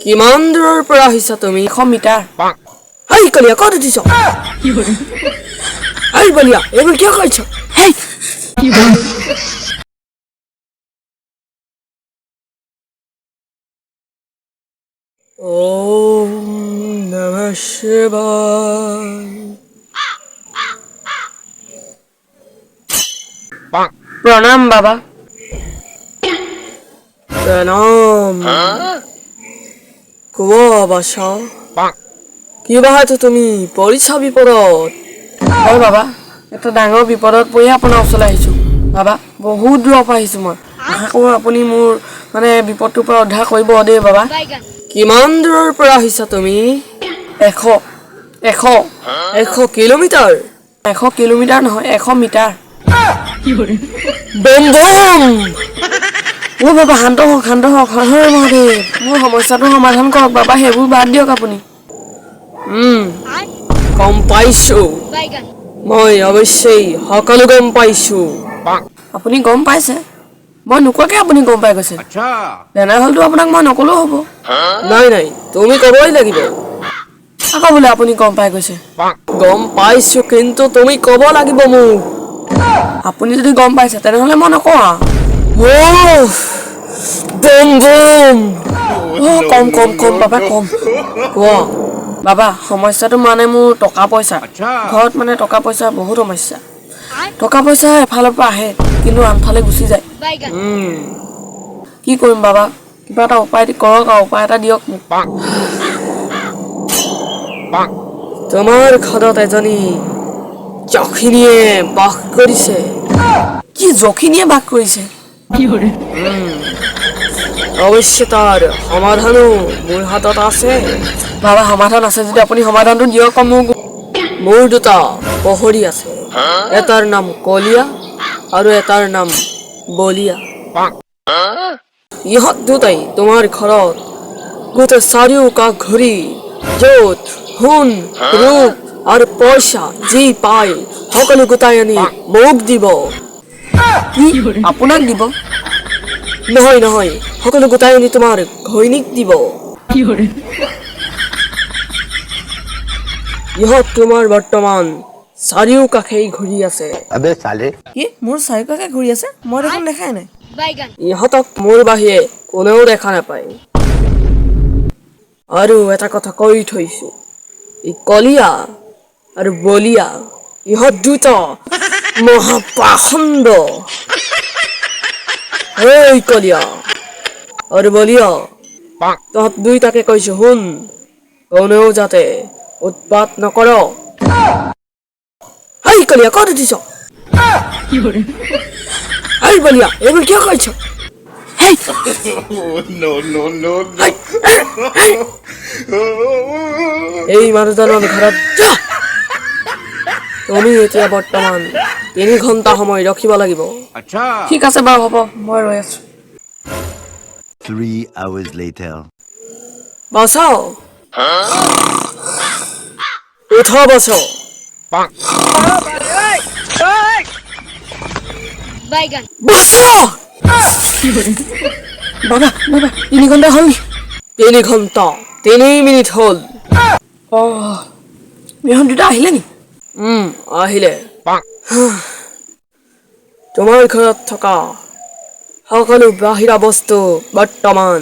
কিমান দূৰৰ পৰা আহিছা তুমি? 100 মিটাৰ। হেই কলিয়া ক'ত উঠিছ? হেই বলিয়া এইবোৰ কিয় কৰিছ? হেই ওম নমঃ শিৱায়। প্ৰণাম বাবা। প্ৰণাম। ক'ব বাছা কিবা হয়তো তুমি পৰিছা বিপদত। হয় বাবা, এটা ডাঙৰ বিপদত পৰি আপোনাৰ ওচৰলৈ আহিছোঁ। বাবা বহুত দূৰৰ পৰা আহিছোঁ মই। আশা কৰোঁ আপুনি মোৰ মানে বিপদটোৰ পৰা উদ্ধাৰ কৰিব দেই বাবা। কিমান দূৰৰ পৰা আহিছা তুমি? 100 কিলোমিটাৰ? 100 কিলোমিটাৰ নহয়, 100 মিটাৰ। বম বম। অ' বাবা শান্ত হওক, শান্ত হওক। হৰ হৰ মহাদেৱ। মোৰ সমস্যাটো সমাধান কৰক বাবা, সেইবোৰ বাদ দিয়ক আপুনি। গম পাইছোঁ, মই অৱশ্যেই সকলো গম পাইছোঁ। আপুনি গম পাইছে? মই নোকোৱাকৈ আপুনি গম পাই গৈছে। তেনেহ'লেতো আপোনাক মই নক'লেও হ'ব। নাই নাই, তুমি ক'বই লাগিব। আকৌ বোলে আপুনি গম পাই গৈছে। গম পাইছোঁ, কিন্তু তুমি ক'ব লাগিব মোক। আপুনি যদি গম পাইছে তেনেহ'লে মই নকওঁ আৰু। বম বম। কম বাবা কম। কোৱা। বাবা সমস্যাটো মানে মোৰ টকা পইচা। ঘৰত মানে টকা পইচা বহুত সমস্যা। টকা পইচা এফালৰ পৰা আহে কিন্তু আনফালে গুচি যায়। কি কৰিম বাবা, কিবা এটা উপায় কৰক আৰু উপায় এটা দিয়ক মোক। তোমাৰ ঘৰত এজনী যখিনীয়ে বাস কৰিছে। কি যখিনীয়ে বাস কৰিছে? অৱশ্যে তাৰ সমাধানো মোৰ হাতত আছে। বাবা সমাধান আছে যদি আপুনি সমাধানটো দিয়ক আকৌ মোক। মোৰ দুটা পহৰী আছে, এটাৰ নাম কলিয়া আৰু এটাৰ নাম বলিয়া। ইহঁত দুটাই তোমাৰ ঘৰত গোটেই চাৰিওকাষ ঘূৰি য'ত সোণ ৰূপ আৰু পইচা যি পায় সকলো গোটাই আনি মোক দিব। কি আপোনাক দিব? নহয় নহয়, সকলো গোটাই আনি তোমাৰ ঘৈণীক দিব। ইহঁত তোমাৰ বৰ্তমান চাৰিওকাষেই ঘূৰি আছে। কি মোৰ চাৰিওকাষে ঘূৰি আছে? মই দেখোন দেখাই নাই। ইহঁতক মোৰ বাহিৰে কোনেও দেখা নাপায়। আৰু এটা কথা কৈ থৈছো, এই কলিয়া আৰু বলিয়া ইহঁত দুটা মহাপাখণ্ড। এই কলিয়া আৰু বলিয়া, তহঁত দুইটাকে কৈছো শুন, কোনেও যাতে উৎপাত নকৰ। হেই কলিয়া ক'ত উঠিছ? হেই বলিয়া এইবোৰ কিয় কৰিছ? এই মানুহজনৰ ঘৰত যা। তুমি এতিয়া বৰ্তমান 3 ঘণ্টা সময় ৰখিব লাগিব। ঠিক আছে বাৰু হ'ব, মই ৰৈ আছোঁ। 3 hours later. বাচাও উঠা বাচাও। বাচাও। বাবা 3 ঘণ্টা হ'ল। 3 ঘণ্টা 3 মিনিট হ'ল। ইহঁত দুটা আহিলে নি? আহিলে। তোমাৰ ঘৰত থকা সকলো বাহিৰা বস্তু বৰ্তমান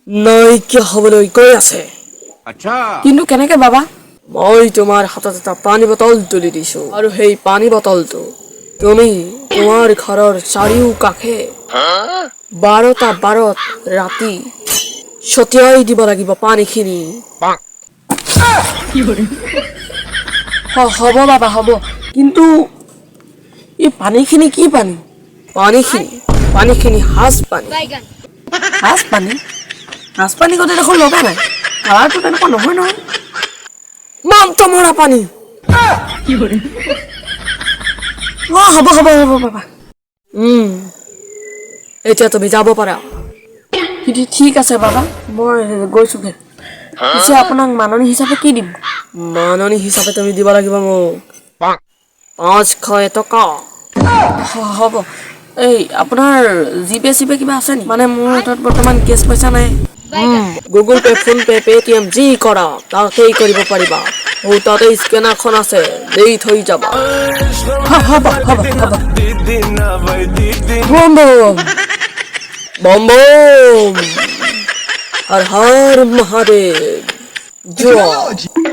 নাইকিয়া হ'বলৈ গৈ আছে। কিন্তু কেনেকে বাবা? মই তোমাৰ হাতত এটা পানী বটল তুলি দিছো, আৰু সেই পানী বটলটো তুমি তোমাৰ ঘৰৰ চাৰিওকাষে 12টা বাৰত ৰাতি ছটিয়াই দিব লাগিব পানীখিনি। হ'ব বাবা হ'ব, কিন্তু এই পানীখিনি কি পানী? পানীখিনি সাজ পানী। সাজ পানী? সাজ পানী গতে দেখোন লগা নাই, কালাৰটো তেনেকুৱা নহয় নহয়। মন্ত্ৰ মৰা পানী। হ'ব বাবা। এতিয়া তুমি যাব পাৰা। ঠিক আছে বাবা, মই গৈছোগে। পিছে আপোনাক মাননি হিচাপে কি দিম? মাননি হিচাপে তুমি দিব লাগিব মোক 500 টকা। হ'ব, এই আপোনাৰ জিপে চিপে কিবা আছে নেকি মানে মোৰ হাতত বৰ্তমান কেছ পইচা নাই Google pay phone pay Paytm যি কৰা তাকেই কৰিব পাৰিবা ও তাতে স্কেনাৰখন আছে দেই থৈ যাবা হ'ব বম বম বম বম হৰ হৰ মহাদেৱ জয়